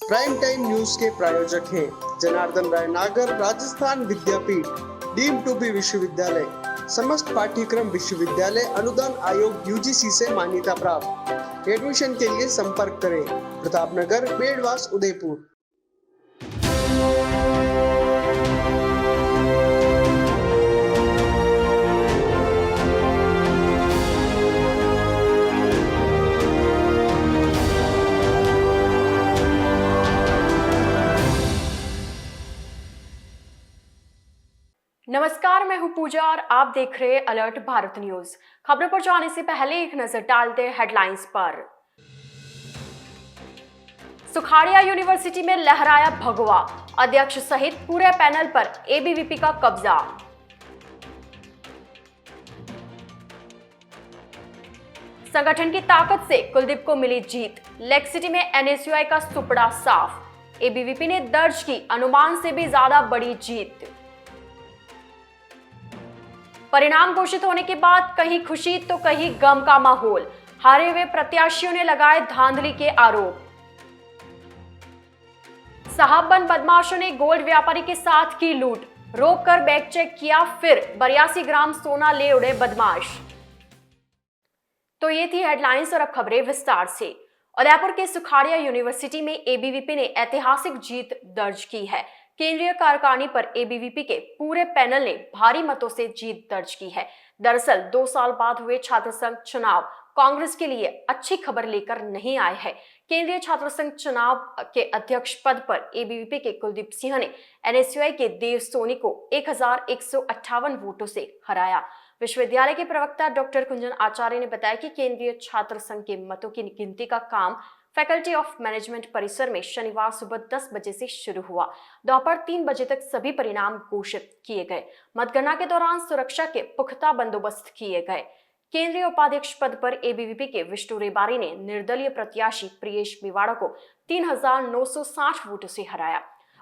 Prime time news के प्रायोजक हैं जनार्दन राय नागर, राजस्थान विद्यापीठ, डीम्ड टू बी विश्वविद्यालय, समस्त पाठ्यक्रम विश्वविद्यालय अनुदान आयोग यूजीसी से मान्यता प्राप्त। एडमिशन के लिए संपर्क करें प्रतापनगर, बेड़वास, उदयपुर। नमस्कार, मैं हूं पूजा और आप देख रहे हैं अलर्ट भारत न्यूज। खबरों पर जाने से पहले एक नजर डालते हैं हेडलाइंस पर। सुखाड़िया यूनिवर्सिटी में लहराया भगवा, अध्यक्ष सहित पूरे पैनल पर एबीवीपी का कब्जा। संगठन की ताकत से कुलदीप को मिली जीत, लेक सिटी में एनएसयूआई का सुपड़ा साफ, एबीवीपी ने दर्ज की अनुमान से भी ज्यादा बड़ी जीत। परिणाम घोषित होने के बाद कहीं खुशी तो कहीं गम का माहौल, हारे हुए प्रत्याशियों ने लगाए धांधली के आरोप। साहबबंद बदमाशों ने गोल्ड व्यापारी के साथ की लूट, रोककर बैग चेक किया, फिर 82 ग्राम सोना ले उड़े बदमाश। तो ये थी हेडलाइंस और अब खबरें विस्तार से। उदयपुर के सुखाड़िया यूनिवर्सिटी में एबीवीपी ने ऐतिहासिक जीत दर्ज की है। केंद्रीय कार्यकारिणी पर एबीवीपी के पूरे पैनल ने भारी मतों से जीत दर्ज की है। दरअसल 2 साल बाद हुए छात्र संघ चुनाव कांग्रेस के लिए अच्छी खबर लेकर नहीं आए हैं। केंद्रीय छात्र संघ चुनाव के अध्यक्ष पद पर एबीवीपी के कुलदीप सिंह ने एनएसयूआई के देव सोनी को 1158 वोटों से हराया। विश्वविद्यालय के प्रवक्ता डॉक्टर कुंजन आचार्य ने बताया कि केंद्रीय छात्र संघ के मतों की गिनती का काम फैकल्टी ऑफ मैनेजमेंट परिसर में शनिवार सुबह 10 बजे से शुरू हुआ। दोपहर 3 बजे तक सभी परिणाम घोषित किए गए। मतगणना के दौरान सुरक्षा के पुख्ता बंदोबस्त किए गए। केंद्रीय उपाध्यक्ष पद पर एबीवीपी के विष्णु रेबारी ने निर्दलीय प्रत्याशी प्रियेश मेवाड़ा को 3960 वोटों से हराया।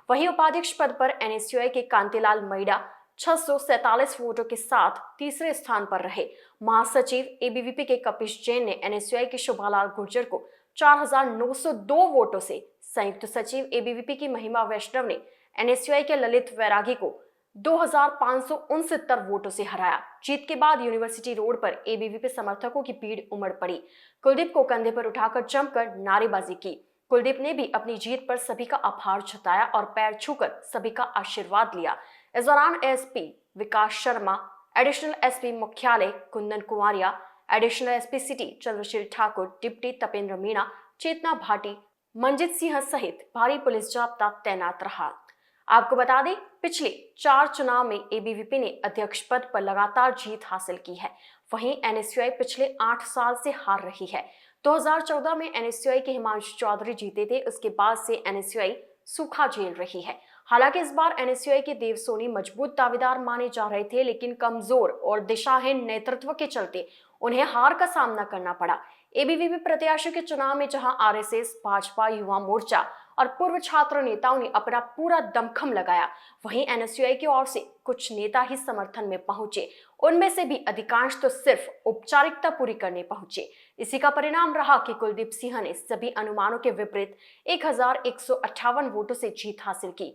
वहीं उपाध्यक्ष पद पर एनएसयूआई के कांतिलाल मैडा 647 वोटों के साथ तीसरे स्थान पर रहे। महासचिव एबीवीपी के कपिश जैन ने एनएसयूआई के शोभालाल गुर्जर को 4902 वोटों से, संयुक्त सचिव एबीवीपी की महिमा वैष्णव ने एनएसयूआई के ललित वैरागी को 2569 वोटों से हराया। जीत के बाद यूनिवर्सिटी रोड पर एबीवीपी समर्थकों की भीड़ उमड़ पड़ी। कुलदीप को कंधे पर उठाकर जमकर नारेबाजी की। कुलदीप ने भी अपनी जीत पर सभी का आभार जताया और पैर छूकर सभी का आशीर्वाद लिया। इस दौरान SP Vikas Sharma, additional SP मुख्यालय Kundan Kumaria, additional SP city Chandrasheel Thakur, deputy Tapendra Meena, Chetna Bhati, Manjit Singh सहित भारी पुलिस जाब्ता तैनात रहा। आपको बता दें, पिछले 4 चुनाव में एबीवीपी ने अध्यक्ष पद पर लगातार जीत हासिल की है। वहीं एनएसयूआई पिछले 8 साल से हार रही है। 2014 में एनएसयूआई के हिमांशु चौधरी जीते थे। उसके बाद से एनएसयूआई सूखा झेल रही है। हालांकि इस बार एनएसयूआई के देव सोनी मजबूत दावेदार माने जा रहे थे, लेकिन कमजोर और दिशाहीन नेतृत्व के चलते उन्हें हार का सामना करना पड़ा। एबीवीपी प्रत्याशियों के चुनाव में जहां आरएसएस, भाजपा, युवा मोर्चा और पूर्व छात्र नेताओं ने अपना पूरा दमखम लगाया, वहीं एनएसयूआई की ओर से कुछ नेता ही समर्थन में पहुंचे। उनमें से भी अधिकांश तो सिर्फ औपचारिकता पूरी करने पहुंचे। इसी का परिणाम रहा कि कुलदीप सिंह ने सभी अनुमानों के विपरीत 1158 वोटों से जीत हासिल की।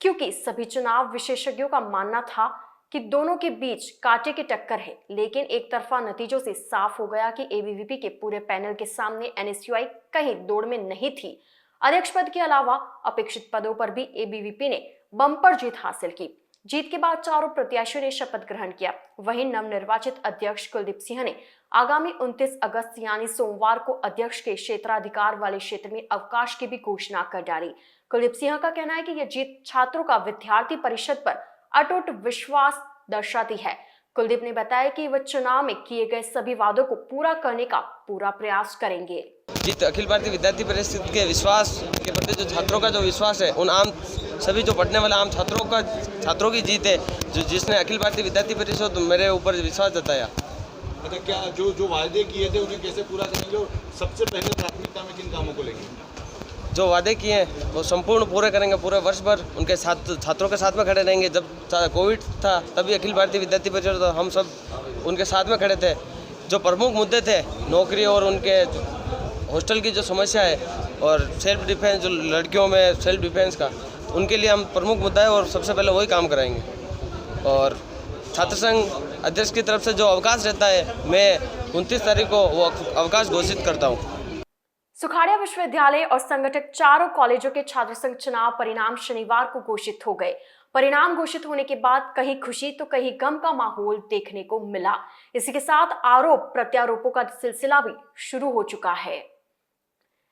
क्योंकि सभी चुनाव विशेषज्ञों का मानना था कि दोनों के बीच कांटे की टक्कर है, लेकिन एक तरफा नतीजों से साफ हो गया कि एबीवीपी के पूरे पैनल के सामने एनएसयूआई कहीं दौड़ में नहीं थी। अध्यक्ष पद के अलावा अपेक्षित पदों पर भी एबीवीपी ने बम्पर जीत हासिल की। जीत के बाद चारों प्रत्याशियों ने शपथ ग्रहण किया। वहीं नवनिर्वाचित अध्यक्ष कुलदीप सिंह ने आगामी 29 अगस्त यानी सोमवार को अध्यक्ष के क्षेत्राधिकार वाले क्षेत्र में अवकाश की भी घोषणा कर डाली। कुलदीप सिंह का कहना है कि यह जीत छात्रों का विद्यार्थी परिषद पर अटूट विश्वास दर्शाती है। कुलदीप ने बताया कि वह चुनाव में किए गए सभी वादों को पूरा करने का पूरा प्रयास करेंगे। जीत अखिल भारतीय विद्यार्थी परिषद के विश्वास के प्रति जो छात्रों का जो विश्वास है, उन आम सभी जो पढ़ने वाले आम छात्रों की जीत है, जिसने अखिल भारतीय विद्यार्थी परिषद मेरे ऊपर विश्वास जताया। मतलब क्या जो वादे किए थे उन्हें कैसे पूरा करेंगे और सबसे पहले प्राथमिकता में किन कामों को लेंगे? जो वादे किए हैं वो संपूर्ण पूरे करेंगे। पूरे वर्ष भर उनके साथ छात्रों के साथ में खड़े रहेंगे। जब कोविड था तभी अखिल भारतीय विद्यार्थी परिषद हम सब उनके साथ में खड़े थे। जो प्रमुख मुद्दे थे, नौकरी और उनके हॉस्टल की जो समस्या है और सेल्फ डिफेंस, जो लड़कियों में सेल्फ डिफेंस का, उनके लिए हम प्रमुख मुद्दा है और सबसे पहले वही काम कराएंगे। और छात्र संघ अध्यक्ष की तरफ से जो अवकाश रहता है, मैं 29 तारीख को वो अवकाश घोषित करता हूँ। सुखाड़िया विश्वविद्यालय और संगठित चारों कॉलेजों के छात्र संघ चुनाव परिणाम शनिवार को घोषित हो गए। परिणाम घोषित होने के बाद कहीं खुशी तो कहीं गम का माहौल देखने को मिला। इसी के साथ आरोप प्रत्यारोपों का सिलसिला भी शुरू हो चुका है।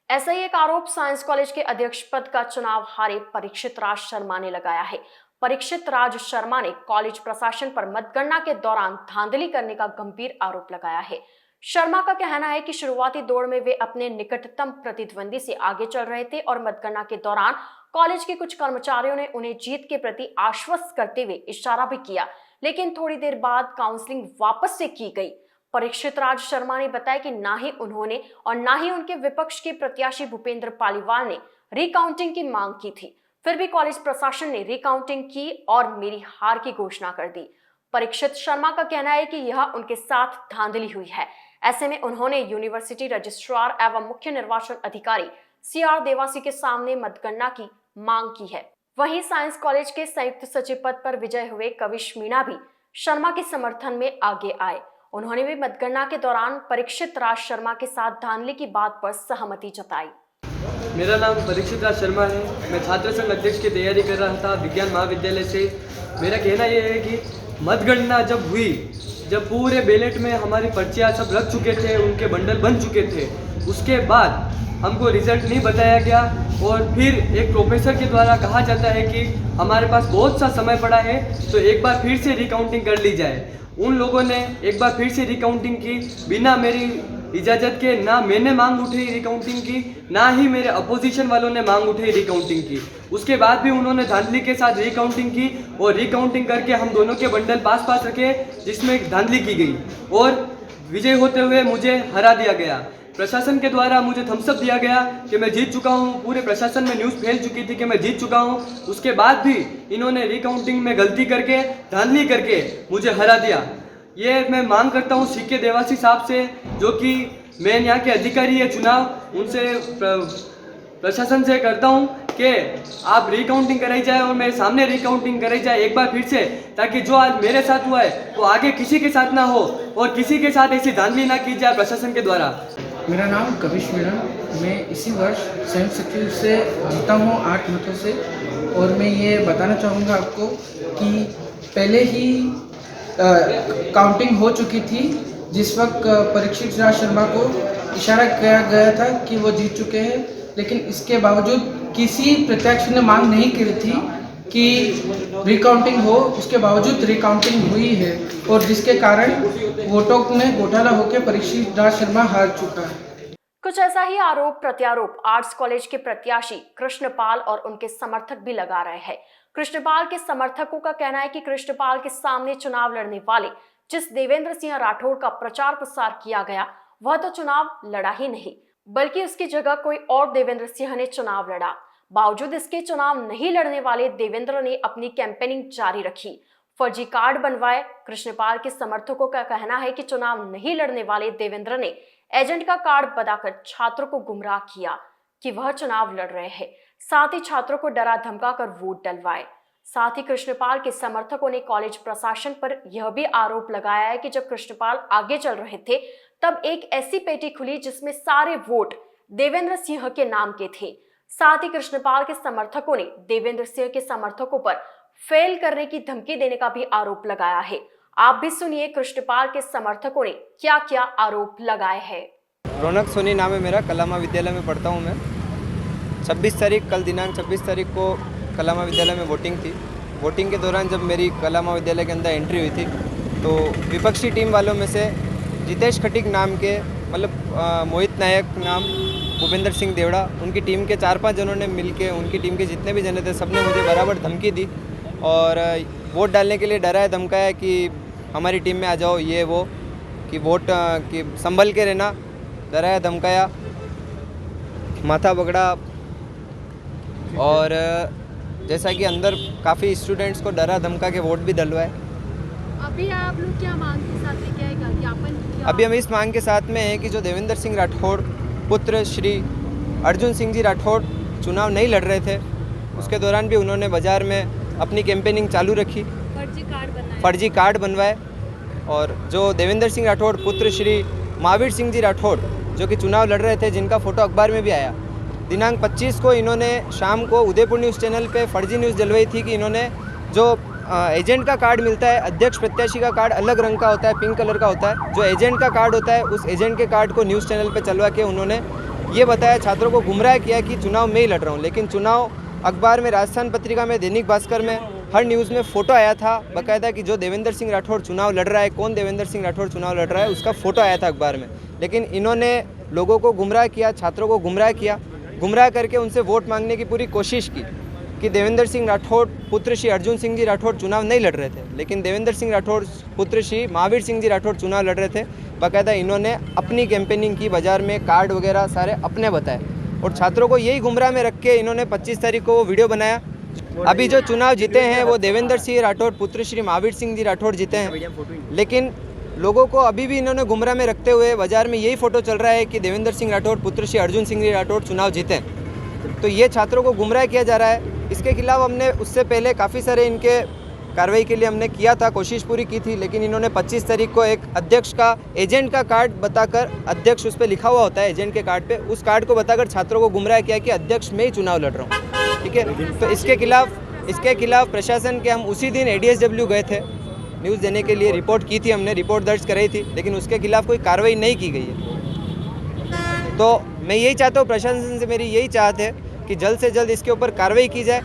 ऐसा ही एक आरोप साइंस कॉलेज के अध्यक्ष पद का चुनाव हारे परीक्षित राज शर्मा ने लगाया है। परीक्षित राज शर्मा ने कॉलेज प्रशासन पर मतगणना के दौरान धांधली करने का गंभीर आरोप लगाया है। शर्मा का कहना है कि शुरुआती दौर में वे अपने निकटतम प्रतिद्वंदी से आगे चल रहे थे और मतगणना के दौरान कॉलेज के कुछ कर्मचारियों ने उन्हें जीत के प्रति आश्वस्त करते हुए इशारा भी किया, लेकिन थोड़ी देर बाद काउंसलिंग वापस से की गई। परीक्षित राज शर्मा ने बताया कि ना ही उन्होंने और ना ही उनके विपक्ष के प्रत्याशी भूपेंद्र पालीवाल ने रिकाउंटिंग की मांग की थी, फिर भी कॉलेज प्रशासन ने रिकाउंटिंग की और मेरी हार की घोषणा कर दी। परीक्षित शर्मा का कहना है कि यह उनके साथ धांधली हुई है। ऐसे में उन्होंने यूनिवर्सिटी रजिस्ट्रार एवं मुख्य निर्वाचन अधिकारी CR देवासी के सामने मतगणना की मांग की है। वहीं साइंस कॉलेज के संयुक्त सचिव पद पर विजय हुए कविश मीणा भी शर्मा के समर्थन में आगे आए। उन्होंने भी मतगणना के दौरान परीक्षित राज शर्मा के साथ धांधली की बात पर सहमति जताई। मेरा नाम परीक्षित राज शर्मा है। मैं छात्र संघ अध्यक्ष की तैयारी कर रहा था विज्ञान महाविद्यालय से। मेरा कहना यह है कि मतगणना जब हुई, जब पूरे बैलेट में हमारी पर्चियाँ सब रख चुके थे, उनके बंडल बन चुके थे, उसके बाद हमको रिजल्ट नहीं बताया गया और फिर एक प्रोफेसर के द्वारा कहा जाता है कि हमारे पास बहुत सा समय पड़ा है तो एक बार फिर से रिकाउंटिंग कर ली जाए। उन लोगों ने एक बार फिर से रिकाउंटिंग की बिना मेरी इजाज़त के। ना मैंने मांग उठाई रिकाउंटिंग की, ना ही मेरे अपोजिशन वालों ने मांग उठाई रिकाउंटिंग की। उसके बाद भी उन्होंने धांधली के साथ रिकाउंटिंग की और रिकाउंटिंग करके हम दोनों के बंडल पास रखे, जिसमें धांधली की गई और विजय होते हुए मुझे हरा दिया गया। प्रशासन के द्वारा मुझे थम्सअप दिया गया कि मैं जीत चुका हूँ। पूरे प्रशासन में न्यूज़ फैल चुकी थी कि मैं जीत चुका हूँ। उसके बाद भी इन्होंने रिकाउंटिंग में गलती करके, धांधली करके मुझे हरा दिया। ये मैं मांग करता हूँ CK देवासी साहब से, जो कि मेन यहाँ के अधिकारी है चुनाव, उनसे प्रशासन से करता हूँ कि आप रिकाउंटिंग कराई जाए और मेरे सामने रिकाउंटिंग कराई जाए एक बार फिर से, ताकि जो आज मेरे साथ हुआ है वो आगे किसी के साथ ना हो और किसी के साथ ऐसी धांधली ना की जाए प्रशासन के द्वारा। मेरा नाम कविश मीणा, मैं इसी वर्ष संयुक्त सचिव से जीता हूँ 8 मतों से। और मैं ये बताना चाहूँगा आपको कि पहले ही काउंटिंग हो चुकी थी, जिस वक्त परीक्षित राज शर्मा को इशारा किया गया था कि वो जीत चुके हैं, लेकिन इसके बावजूद किसी प्रत्याशी ने मांग नहीं की थी कि रिकाउंटिंग हो। उसके बावजूद रिकाउंटिंग हुई है और जिसके कारण वोटों में घोटाला होकर परीक्षित राज शर्मा हार चुका है। कुछ ऐसा ही आरोप प्रत्यारोप आर्ट्स कॉलेज के प्रत्याशी कृष्णपाल और उनके समर्थक भी लगा रहे हैं। कृष्णपाल के समर्थकों का कहना है कि कृष्णपाल के सामने चुनाव लड़ने वाले जिस देवेंद्र सिंह राठौड़ का प्रचार प्रसार किया गया, वह तो चुनाव लड़ा ही नहीं, बल्कि उसकी जगह कोई और देवेंद्र सिंह ने चुनाव लड़ा। बावजूद इसके चुनाव नहीं लड़ने वाले देवेंद्र ने अपनी कैंपेनिंग जारी रखी, फर्जी कार्ड बनवाए। कृष्णपाल के समर्थकों का कहना है कि चुनाव नहीं लड़ने वाले देवेंद्र ने एजेंट का कार्ड बताकर छात्रों को गुमराह किया कि वह चुनाव लड़ रहे हैं, साथ ही छात्रों को डरा धमका कर वोट डलवाए। साथ ही कृष्णपाल के समर्थकों ने कॉलेज प्रशासन पर यह भी आरोप लगाया है कि जब कृष्णपाल आगे चल रहे थे तब एक ऐसी पेटी खुली जिसमें सारे वोट देवेंद्र सिंह के नाम के थे। साथ ही कृष्णपाल के समर्थकों ने देवेंद्र सिंह के समर्थकों पर फेल करने की धमकी देने का भी आरोप लगाया है। आप भी सुनिए कृष्णपाल के समर्थकों ने क्या क्या आरोप लगाए हैं। रौनक सोनी नाम है मेरा, कला विद्यालय में पढ़ता हूँ मैं। 26 तारीख, कल दिनांक 26 तारीख को कला विद्यालय में वोटिंग थी। वोटिंग के दौरान जब मेरी कला विद्यालय के अंदर एंट्री हुई थी तो विपक्षी टीम वालों में से जितेश खटीक नाम के, मतलब मोहित नायक नाम, भूपेंद्र सिंह देवड़ा, उनकी टीम के 4-5 जनों ने मिलके, उनकी टीम के जितने भी जने थे सबने मुझे बराबर धमकी दी और वोट डालने के लिए डराया धमकाया कि हमारी टीम में आ जाओ, ये वो, कि वोट कि संभल के रहना, डराया धमकाया, माथा पकड़ा। और जैसा कि अंदर काफ़ी स्टूडेंट्स को डरा धमका के वोट भी डलवाए। अभी आप लोग क्या मांग के साथ लेके आए ज्ञापन? अभी हम इस मांग के साथ में हैं कि जो देवेंद्र सिंह राठौड़ पुत्र श्री अर्जुन सिंह जी राठौड़ चुनाव नहीं लड़ रहे थे, उसके दौरान भी उन्होंने बाज़ार में अपनी कैंपेनिंग चालू रखी, फर्जी कार्ड बनवाए। और जो देवेंद्र सिंह राठौड़ पुत्र श्री महावीर सिंह जी राठौड़ जो कि चुनाव लड़ रहे थे, जिनका फ़ोटो अखबार में भी आया, दिनांक 25 को इन्होंने शाम को उदयपुर न्यूज़ चैनल पे फर्जी न्यूज़ जलवाई थी कि इन्होंने जो एजेंट का कार्ड मिलता है, अध्यक्ष प्रत्याशी का कार्ड अलग रंग का होता है, पिंक कलर का होता है, जो एजेंट का कार्ड होता है उस एजेंट के कार्ड को न्यूज़ चैनल पे चलवा के उन्होंने ये बताया, छात्रों को गुमराह किया कि चुनाव में ही लड़ रहा हूँ। लेकिन चुनाव अखबार में, राजस्थान पत्रिका में, दैनिक भास्कर में, हर न्यूज़ में फ़ोटो आया था बाकायदा कि जो देवेंद्र सिंह राठौड़ चुनाव लड़ रहा है, कौन देवेंद्र सिंह राठौड़ चुनाव लड़ रहा है, उसका फ़ोटो आया था अखबार में। लेकिन इन्होंने लोगों को गुमराह किया, छात्रों को गुमराह किया, गुमराह करके उनसे वोट मांगने की पूरी कोशिश की कि देवेंद्र सिंह राठौड़ पुत्र श्री अर्जुन सिंह जी राठौड़ चुनाव नहीं लड़ रहे थे, लेकिन देवेंद्र सिंह राठौड़ पुत्र श्री महावीर सिंह जी राठौड़ चुनाव लड़ रहे थे। बाकायदा इन्होंने अपनी कैंपेनिंग की, बाज़ार में कार्ड वगैरह सारे अपने बताए और छात्रों को यही गुमराह में रख के इन्होंने 25 तारीख को वो वीडियो बनाया। अभी जो चुनाव जीते हैं वो देवेंद्र सिंह राठौड़ पुत्र श्री महावीर सिंह जी राठौड़ जीते हैं, लेकिन लोगों को अभी भी इन्होंने गुमराह में रखते हुए बाज़ार में यही फ़ोटो चल रहा है कि देवेंद्र सिंह राठौड़ पुत्र श्री अर्जुन सिंह जी राठौड़ चुनाव जीते हैं। तो ये छात्रों को गुमराह किया जा रहा है। इसके खिलाफ हमने उससे पहले काफ़ी सारे इनके कार्रवाई के लिए हमने किया था, कोशिश पूरी की थी, लेकिन इन्होंने 25 तारीख को एक अध्यक्ष का एजेंट का कार्ड बताकर, अध्यक्ष उस पर लिखा हुआ होता है एजेंट के कार्ड पे, उस कार्ड को बताकर छात्रों को गुमराह किया कि अध्यक्ष में ही चुनाव लड़ रहा हूँ। ठीक है, तो इसके खिलाफ प्रशासन के हम उसी दिन ADSW गए थे न्यूज़ देने के लिए, रिपोर्ट की थी हमने, रिपोर्ट दर्ज कराई थी, लेकिन उसके खिलाफ कोई कार्रवाई नहीं की गई है। तो मैं यही चाहता हूँ, प्रशासन से मेरी यही चाहत है कि जल्द से जल्द इसके ऊपर कार्रवाई की जाए।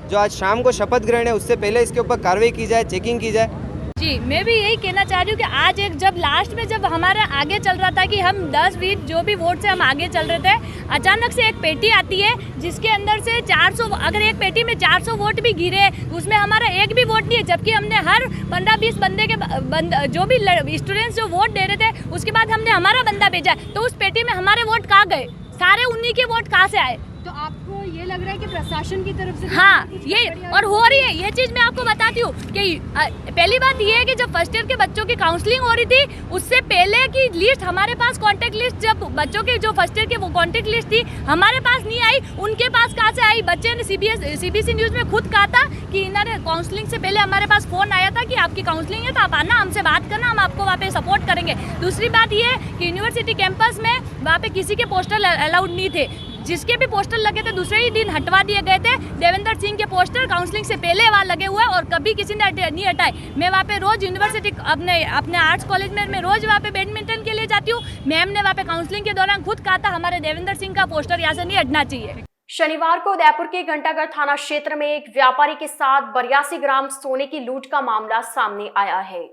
जो आज शाम को शपथ ग्रहण है उससे पहले इसके ऊपर कार्रवाई की जाए, चेकिंग की जाए। जी, मैं भी यही कहना चाह रही हूँ कि आज एक जब लास्ट में जब हमारा आगे चल रहा था कि हम 10-20 जो भी वोट से हम आगे चल रहे थे, अचानक से एक पेटी आती है जिसके अंदर से 400, अगर एक पेटी में 400 वोट भी गिरे, उसमें हमारा एक भी वोट नहीं है, जबकि हमने हर 15-20 बंदे के जो भी स्टूडेंट्स जो वोट दे रहे थे उसके बाद हमने हमारा बंदा भेजा, तो उस पेटी में हमारे वोट कहाँ गए? सारे उन्हीं के वोट कहाँ से आए? तो आपको ये लग रहा है कि प्रशासन की तरफ से हाँ, ये और हो रही है ये चीज़। मैं आपको बताती हूँ कि पहली बात ये है कि जब फर्स्ट ईयर के बच्चों की काउंसलिंग हो रही थी, उससे पहले की लिस्ट हमारे पास, कॉन्टेक्ट लिस्ट, जब बच्चों के जो फर्स्ट ईयर के वो कॉन्टेक्ट लिस्ट थी हमारे पास नहीं आई, उनके पास कहाँ से आई? बच्चे ने CBC न्यूज़ में खुद कहा था कि इन्होंने काउंसलिंग से पहले हमारे पास फ़ोन आया था कि आपकी काउंसलिंग है तो आप आना, हमसे बात करना, हम आपको वहाँ पे सपोर्ट करेंगे। दूसरी बात ये है कि यूनिवर्सिटी कैंपस में वहाँ पे किसी के पोस्टर अलाउड नहीं थे, जिसके भी पोस्टर लगे थे दूसरे ही दिन हटवा दिए गए थे। देवेंद्र सिंह के पोस्टर काउंसलिंग से पहले वहाँ लगे हुए और कभी किसी ने नहीं हटाए। मैं वहाँ पे रोज यूनिवर्सिटी अपने आर्ट्स कॉलेज में मैं रोज वहाँ पे बैडमिंटन के लिए जाती हूँ। मैम ने वहाँ पे काउंसलिंग के दौरान खुद कहा था हमारे देवेंद्र सिंह का पोस्टर यहाँ से नहीं हटना चाहिए। शनिवार को उदयपुर के घंटाघर थाना क्षेत्र में एक व्यापारी के साथ 82 ग्राम सोने की लूट का मामला सामने आया है।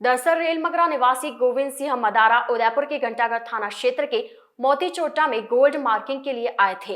दरअसल रेलमगरा निवासी गोविंद सिंह मदारा उदयपुर के घंटाघर थाना क्षेत्र के मोतीचोटा में गोल्ड मार्किंग के लिए आए थे।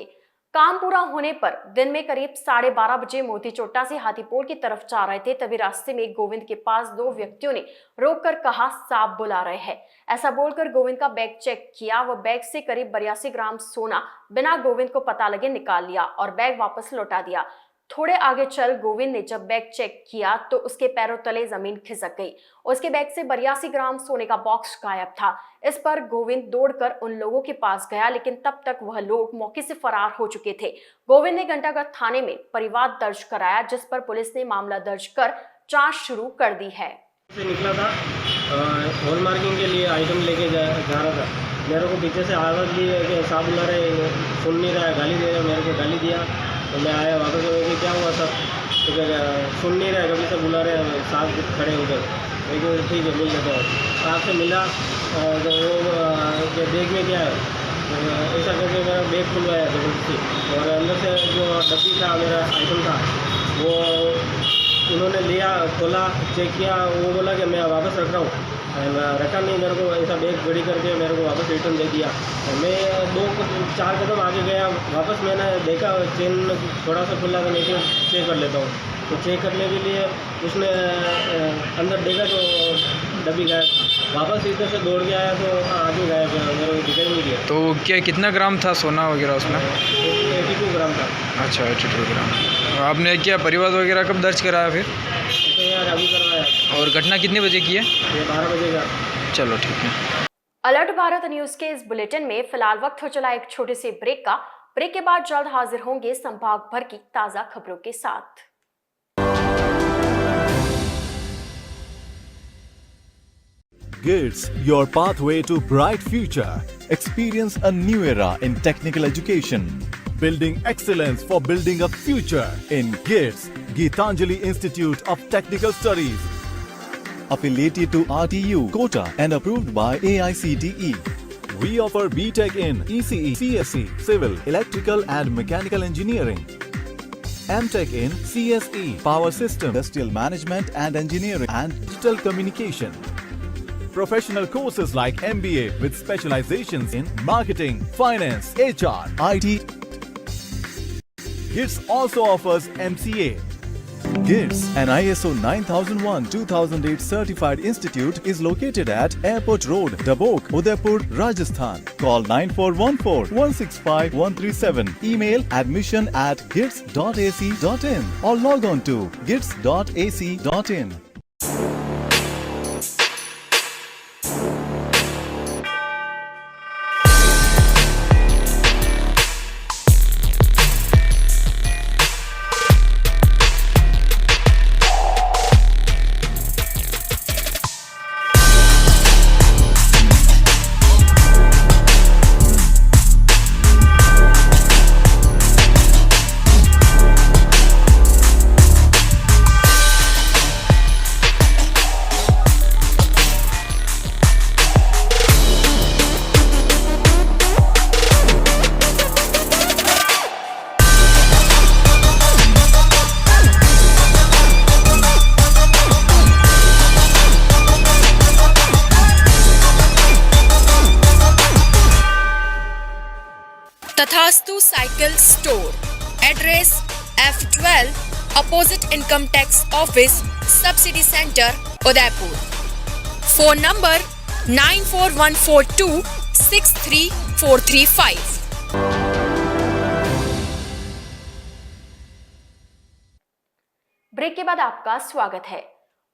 काम पूरा होने पर दिन में करीब 12:30 बजे मोतीचोटा से हाथीपोल की तरफ जा रहे थे, तभी रास्ते में गोविंद के पास 2 व्यक्तियों ने रोककर कहा सांप बुला रहे हैं। ऐसा बोलकर गोविंद का बैग चेक किया। वह बैग से करीब 82 ग्राम सोना बिना गोविंद को पता लगे निकाल लिया और बैग वापस लौटा दिया। थोड़े आगे चल गोविंद ने जब बैग चेक किया तो उसके पैरों तले जमीन खिसक गई। उसके बैग से 82 ग्राम सोने का बॉक्स गायब था। इस पर गोविंद दौड़कर उन लोगों के पास गया, लेकिन तब तक वह लोग मौके से फरार हो चुके थे। गोविंद ने घंटाघर थाने में परिवाद दर्ज कराया, जिस पर पुलिस ने मामला दर्ज कर जांच शुरू कर दी है। से निकला था, हॉल मार्किंग के लिए आइटम लेके जा रहा था। मेरे को पीछे से आवाज़ दी कि सांप बुला रहे, सुन नहीं रहा है, गाली दे रहा है। मेरे को गाली दिया तो मैं आया वापस, कि क्या हुआ सब? तो क्या सुन नहीं रहा है, कभी से बुला रहे हैं, सांप खड़े उधर। लेकिन ठीक है, मिल लेते हैं। सांप से मिला तो वो बैग में क्या है, ऐसा करके मेरा बैग खुलवाया जबरदस्ती, और अंदर से जो डब्बी था मेरा आइटम था वो उन्होंने लिया, खोला, चेक किया। वो बोला कि मैं वापस रख रहा हूँ, रखा नहीं। मेरे को ऐसा बैग बड़ी करके मेरे को वापस रिटर्न दे दिया। मैं 2-4 कदम आगे गया, वापस मैंने देखा चेन थोड़ा सा खुला था, मैं चेक कर लेता हूँ। तो चेक करने के लिए उसने अंदर देखा तो डब्बी गायब। वापस इधर से दौड़ के आया तो आगे गायब, मेरे को दिखाई नहीं दिया। तो क्या कितना ग्राम था सोना वगैरह उसमें? 82 ग्राम था। अच्छा, 82 ग्राम। आपने क्या परिवाद वगैरह कब दर्ज कराया फिर? तो यार अभी करवाया। और घटना कितने बजे की है? ये 12 बजे का। चलो ठीक है। अलर्ट भारत न्यूज के इस बुलेटिन में फिलहाल वक्त हो चला एक छोटे से ब्रेक का। ब्रेक के बाद जल्द हाजिर होंगे संभाग भर की ताजा खबरों के साथ। GITS, your pathway to bright future. Experience a new era in technical education. Building excellence for building a future in GITS, Geetanjali Institute of Technical Studies. Affiliated to RTU, Kota and approved by AICTE. We offer BTech in ECE, CSE, Civil, Electrical and Mechanical Engineering. MTech in CSE, Power System, Industrial Management and Engineering and Digital Communication. Professional courses like MBA with specializations in marketing, finance, HR, IT. GITS also offers MCA. GITS, an ISO 9001-2008 certified institute, is located at Airport Road, Dabok, Udaipur, Rajasthan. Call 9414-165-137. Email admission@gits.ac.in or log on to gits.ac.in. Tathastu cycle store, address F12 opposite income tax office, subsidy centre, Udaipur. Phone number 9414263435। Break के बाद आपका स्वागत है।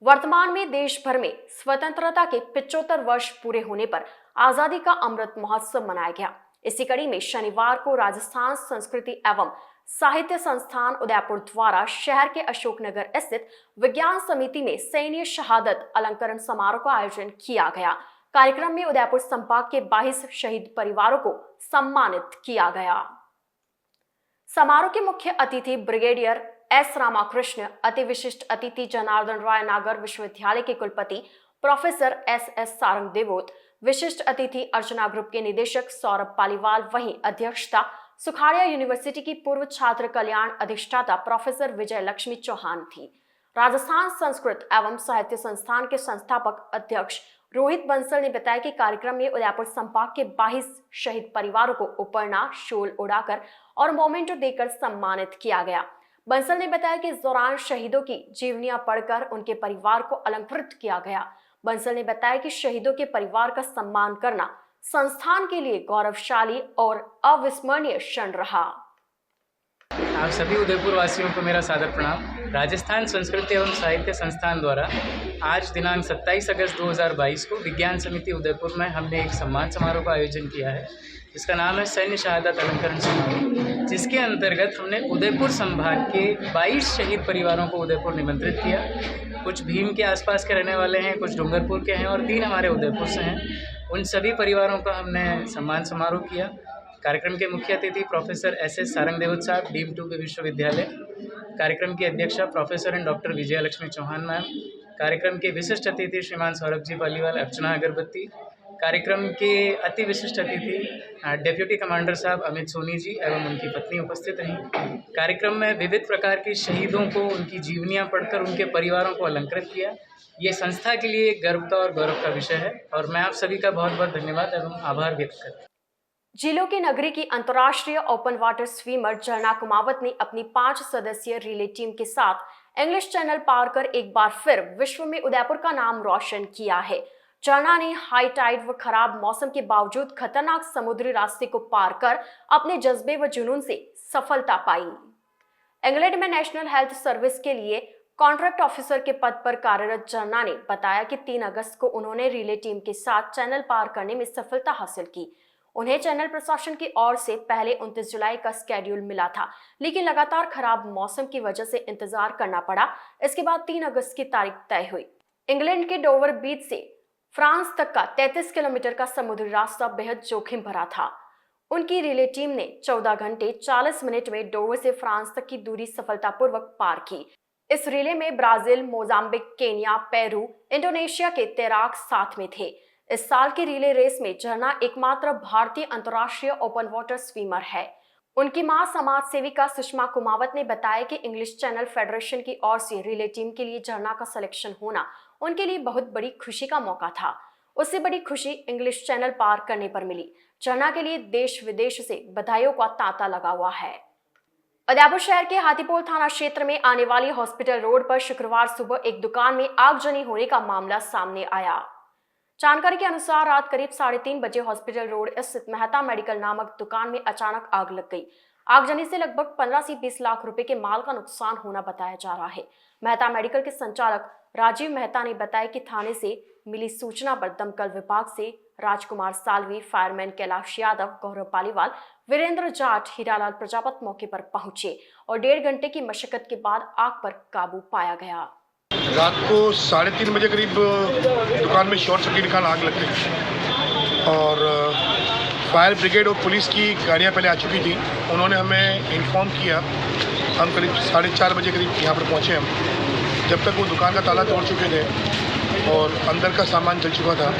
वर्तमान में देश भर में स्वतंत्रता के 75 वर्ष पूरे होने पर आजादी का अमृत महोत्सव मनाया गया। इसी कड़ी में शनिवार को राजस्थान संस्कृति एवं साहित्य संस्थान उदयपुर द्वारा शहर के अशोकनगर स्थित विज्ञान समिति में सैन्य शहादत अलंकरण समारोह का आयोजन किया गया। कार्यक्रम में उदयपुर संभाग के 22 शहीद परिवारों को सम्मानित किया गया। समारोह के मुख्य अतिथि ब्रिगेडियर एस रामाकृष्ण, अति विशिष्ट अतिथि जनार्दन राय नागर विश्वविद्यालय के कुलपति प्रोफेसर एस सारंग देवोत, विशिष्ट अतिथि अर्चना ग्रुप के निदेशक सौरभ पालीवाल। वहीं अध्यक्षता सुखाड़िया यूनिवर्सिटी की पूर्व छात्र कल्याण अधिष्ठाता प्रोफेसर विजय लक्ष्मी चौहान थी। राजस्थान संस्कृत एवं साहित्य संस्थान के संस्थापक अध्यक्ष रोहित बंसल ने बताया कि कार्यक्रम में उदयपुर संभाग के 22 शहीद परिवारों को उपरना, शोल उड़ाकर और मोमेंटो देकर सम्मानित किया गया। बंसल ने बताया कि इस दौरान शहीदों की जीवनियां पढ़कर उनके परिवार को अलंकृत किया गया। बंसल ने बताया कि शहीदों के परिवार का सम्मान करना संस्थान के लिए गौरवशाली और अविस्मरणीय क्षण रहा। आप सभी उदयपुर वासियों को मेरा सादर प्रणाम। राजस्थान संस्कृति एवं साहित्य संस्थान द्वारा आज दिनांक 27 अगस्त 2022 को विज्ञान समिति उदयपुर में हमने एक सम्मान समारोह का आयोजन किया है, जिसका नाम है सैन्य शहादत अलंकरण समारोह, जिसके अंतर्गत हमने उदयपुर संभाग के 22 शहीद परिवारों को उदयपुर निमंत्रित किया। कुछ भीम के आसपास के रहने वाले हैं, कुछ डूंगरपुर के हैं और 3 हमारे उदयपुर से हैं। उन सभी परिवारों का हमने सम्मान समारोह किया। कार्यक्रम के मुख्य अतिथि प्रोफेसर एस सारंग देवोत साहब, डीम्ड टू बी विश्वविद्यालय। कार्यक्रम की अध्यक्षा professor and doctor Vijay Lakshmi Chauhan ma'am. कार्यक्रम के विशिष्ट अतिथि श्रीमान सौरभ जी पालीवाल, अर्चना अगरबत्ती। कार्यक्रम के अति विशिष्ट अतिथि डेप्यूटी कमांडर साहब अमित सोनी जी एवं उनकी पत्नी उपस्थित रहीं। कार्यक्रम में विविध प्रकार के शहीदों को उनकी जीवनियां पढ़कर उनके परिवारों को अलंकृत किया। ये संस्था के लिए एक गर्व का और गौरव का विषय है और मैं आप सभी का बहुत बहुत धन्यवाद एवं आभार व्यक्त करता हूँ। जिलों की नगरी की अंतर्राष्ट्रीय ओपन वाटर स्विमर झरना कुमावत ने अपनी 5 सदस्यीय रिले टीम के साथ इंग्लिश चैनल पार कर एक बार फिर विश्व में उदयपुर का नाम रोशन किया है। झरना ने हाई टाइड व खराब मौसम के बावजूद खतरनाक समुद्री रास्ते को पार कर अपने जज्बे व जुनून से सफलता पाई। इंग्लैंड में नेशनल हेल्थ सर्विस के लिए कॉन्ट्रैक्ट ऑफिसर के पद पर कार्यरत झरना ने बताया कि 3 अगस्त को उन्होंने रिले टीम के साथ चैनल पार करने में सफलता हासिल की। उन्हें चैनल प्रशासन की ओर से पहले 29 जुलाई का स्केड्यूल मिला था, लेकिन लगातार खराब मौसम की वजह से इंतजार करना पड़ा। इसके बाद 3 अगस्त की तारीख तय हुई। इंग्लैंड के डोवर बीच से फ्रांस तक का 33 किलोमीटर का समुद्री रास्ता बेहद जोखिम भरा था। उनकी रिले टीम ने 14 घंटे 40 मिनट में डोवर से फ्रांस तक की दूरी सफलतापूर्वक पार की। इस रिले में Brazil, Mozambique, Kenya, Peru, Indonesia के तैराक साथ में थे। इस साल की रिले रेस में झरना एकमात्र भारतीय अंतर्राष्ट्रीय ओपन वाटर स्विमर है। उनकी मां समाज सेविका सुषमा कुमावत ने बताया कि इंग्लिश चैनल फेडरेशन की ओर से रिले टीम के लिए झरना का सिलेक्शन होना उनके लिए बहुत बड़ी खुशी का मौका था। उससे बड़ी खुशी इंग्लिश चैनल पार करने पर मिली। झरना के लिए देश विदेश से बधाइयों का तांता लगा हुआ है। उदयपुर शहर के हाथीपोल थाना क्षेत्र में आने वाली हॉस्पिटल रोड पर शुक्रवार सुबह एक दुकान में आगजनी होने का मामला सामने आया। जानकारी के अनुसार रात करीब 3:30 बजे हॉस्पिटल रोड स्थित मेहता मेडिकल नामक दुकान में अचानक आग लग गई। आगजनी से लगभग 15 से 20 लाख रुपए के माल का नुकसान होना बताया जा रहा है। मेहता मेडिकल के संचालक राजीव मेहता ने बताया कि थाने से मिली सूचना पर दमकल विभाग से राजकुमार सालवी, फायरमैन कैलाश यादव, गौरव पालीवाल, वीरेंद्र जाट, हीरालाल प्रजापत मौके पर पहुंचे और 1.5 घंटे की मशक्कत के बाद आग पर काबू पाया गया। रात को 3:30 बजे करीब दुकान में शॉर्ट सर्किट के कारण आग लग गई और फायर ब्रिगेड और पुलिस की गाड़ियां पहले आ चुकी थी। उन्होंने हमें इन्फॉर्म किया। हम करीब 4:30 बजे करीब यहाँ पर पहुँचे। हम जब तक वो दुकान का ताला तोड़ चुके थे और अंदर का सामान जल चुका था,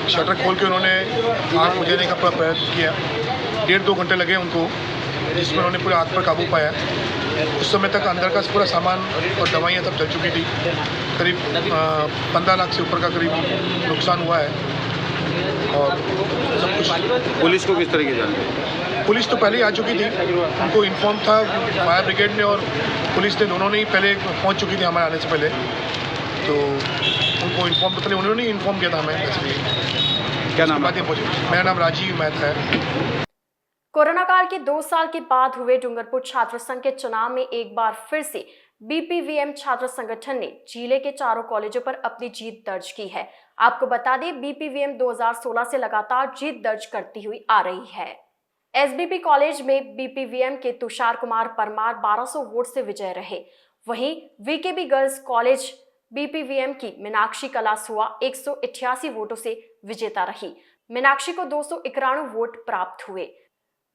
शटर खोल के उन्होंने आग बुझाने का प्रयत्न किया। 1.5-2 घंटे लगे उनको, जिसमें उन्होंने पूरे आग पर काबू पाया। उस समय तक अंदर का पूरा सामान और दवाइयाँ सब जल चुकी थी। करीब 15 लाख से ऊपर का करीब नुकसान हुआ है। और सब कुछ पुलिस को किस तरह की जानकारी? पुलिस तो पहले ही आ चुकी थी, उनको इन्फॉर्म था। फायर ब्रिगेड ने और पुलिस ने दोनों ने ही पहले पहुंच चुकी थी हमारे आने से पहले, तो उनको इन्फॉर्म तो पहले उन्होंने ही इन्फॉर्म किया था हमें। बेसिकली क्या नाम है? मेरा नाम राजीव मेहता है। कोरोना काल के 2 साल के बाद हुए डूंगरपुर छात्र संघ के चुनाव में एक बार फिर से बीपीवीएम छात्र संगठन ने जिले के 4 कॉलेजों पर अपनी जीत दर्ज की है। आपको बता दें, बीपीवीएम 2016 से लगातार जीत दर्ज करती हुई आ रही है। एसबीपी कॉलेज में बीपीवीएम के तुषार कुमार परमार 1200 वोट से विजय रहे। वहीं वीकेबी गर्ल्स कॉलेज बीपीवीएम की मीनाक्षी कलासुआ 188 वोटों से विजेता रही। मीनाक्षी को 291 वोट प्राप्त हुए।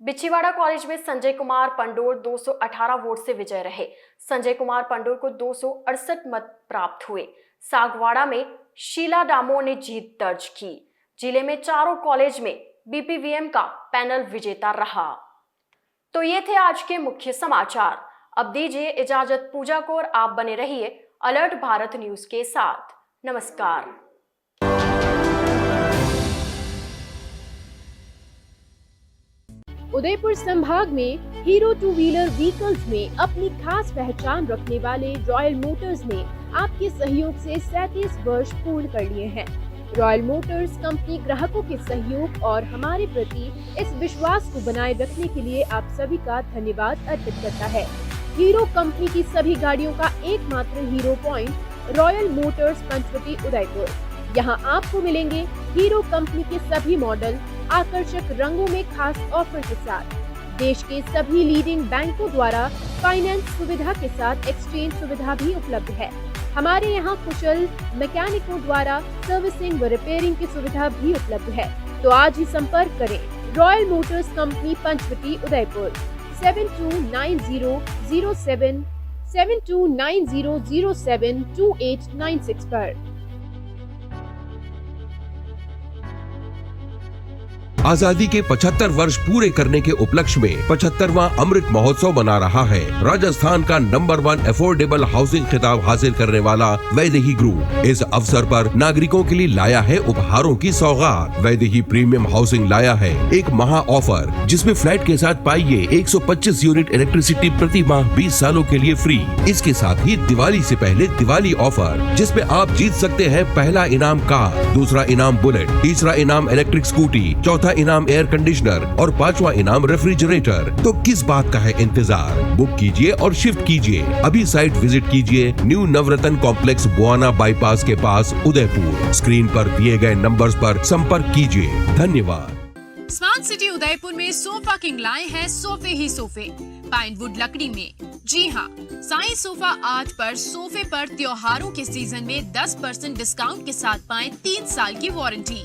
बिछीवाड़ा कॉलेज में संजय कुमार पंडोर 218 वोट से विजय रहे। संजय कुमार पंडोर को 268 मत प्राप्त हुए। सागवाड़ा में शीला डामो ने जीत दर्ज की। जिले में 4 कॉलेज में बीपीवीएम का पैनल विजेता रहा। तो ये थे आज के मुख्य समाचार। अब दीजिए इजाजत पूजा को और आप बने रहिए अलर्ट भारत न्यूज के साथ। नमस्कार। उदयपुर संभाग में हीरो 2 व्हीलर व्हीकल्स में अपनी खास पहचान रखने वाले रॉयल मोटर्स ने आपके सहयोग से 37 वर्ष पूर्ण कर लिए हैं। रॉयल मोटर्स कंपनी ग्राहकों के सहयोग और हमारे प्रति इस विश्वास को बनाए रखने के लिए आप सभी का धन्यवाद अर्पित करता है। हीरो कंपनी की सभी गाड़ियों का एकमात्र Hero point Royal Motors Panchvati Udaipur. यहाँ आपको मिलेंगे हीरो कंपनी के सभी मॉडल आकर्षक रंगों में खास ऑफर के साथ। देश के सभी लीडिंग बैंकों द्वारा फाइनेंस सुविधा के साथ एक्सचेंज सुविधा भी उपलब्ध है। हमारे यहाँ कुशल मैकेनिकों द्वारा सर्विसिंग व रिपेयरिंग की सुविधा भी उपलब्ध है। तो आज ही संपर्क करें Royal Motors company Panchvati Udaipur 7290072896 पर। आजादी के 75 वर्ष पूरे करने के उपलक्ष्य में 75वां अमृत महोत्सव मना रहा है। राजस्थान का नंबर 1 अफोर्डेबल हाउसिंग खिताब हासिल करने वाला वैदेही ग्रुप इस अवसर पर नागरिकों के लिए लाया है उपहारों की सौगात। वैदेही प्रीमियम हाउसिंग लाया है एक महा ऑफर, जिसमें फ्लैट के साथ पाइए 125 यूनिट इलेक्ट्रिसिटी प्रति माह 20 सालों के लिए फ्री। इसके साथ ही दिवाली से पहले दिवाली ऑफर, जिसमें आप जीत सकते हैं पहला इनाम कार, दूसरा इनाम बुलेट, तीसरा इनाम इलेक्ट्रिक स्कूटी, चौथा इनाम एयर कंडीशनर और 5वां इनाम रेफ्रिजरेटर। तो किस बात का है इंतजार? बुक कीजिए और शिफ्ट कीजिए। अभी साइट विजिट कीजिए न्यू नवरत्न कॉम्प्लेक्स बुआना बाईपास के पास उदयपुर। स्क्रीन पर दिए गए नंबर्स पर संपर्क कीजिए। धन्यवाद। स्मार्ट सिटी उदयपुर में सोफा किंग लाए हैं सोफे ही सोफे पाइनवुड लकड़ी में। जी हाँ, साई सोफा आर्ट पर सोफे पर त्योहारों के सीजन में 10% डिस्काउंट के साथ पाएं 3 साल की वारंटी।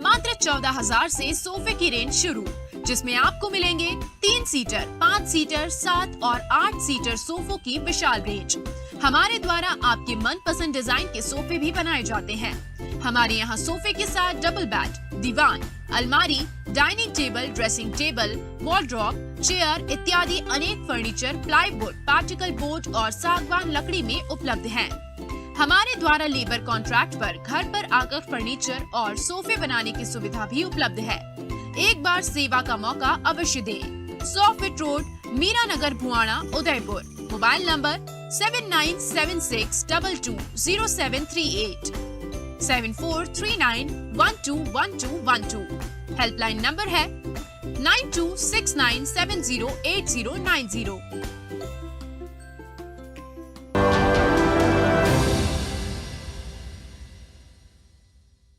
मात्र 14,000 से सोफे की रेंज शुरू, जिसमें आपको मिलेंगे 3 सीटर, 5 सीटर, 7 और 8 सीटर सोफों की विशाल रेंज। हमारे द्वारा आपके मनपसंद डिजाइन के सोफे भी बनाए जाते हैं। हमारे यहाँ सोफे के साथ डबल बेड, दीवान, अलमारी, dining table, dressing table, wardrobe, chair इत्यादि अनेक फर्नीचर प्लाईवुड, पार्टिकल बोर्ड और सागवान लकड़ी में उपलब्ध हैं। हमारे द्वारा लेबर कॉन्ट्रैक्ट पर घर पर आकर फर्नीचर और सोफे बनाने की सुविधा भी उपलब्ध है। एक बार सेवा का मौका अवश्य दें। 100 feet road, Meera Nagar, Bhuana, Udaipur. Mobile number 7976220738 7439121212। Helpline number है 9269708090।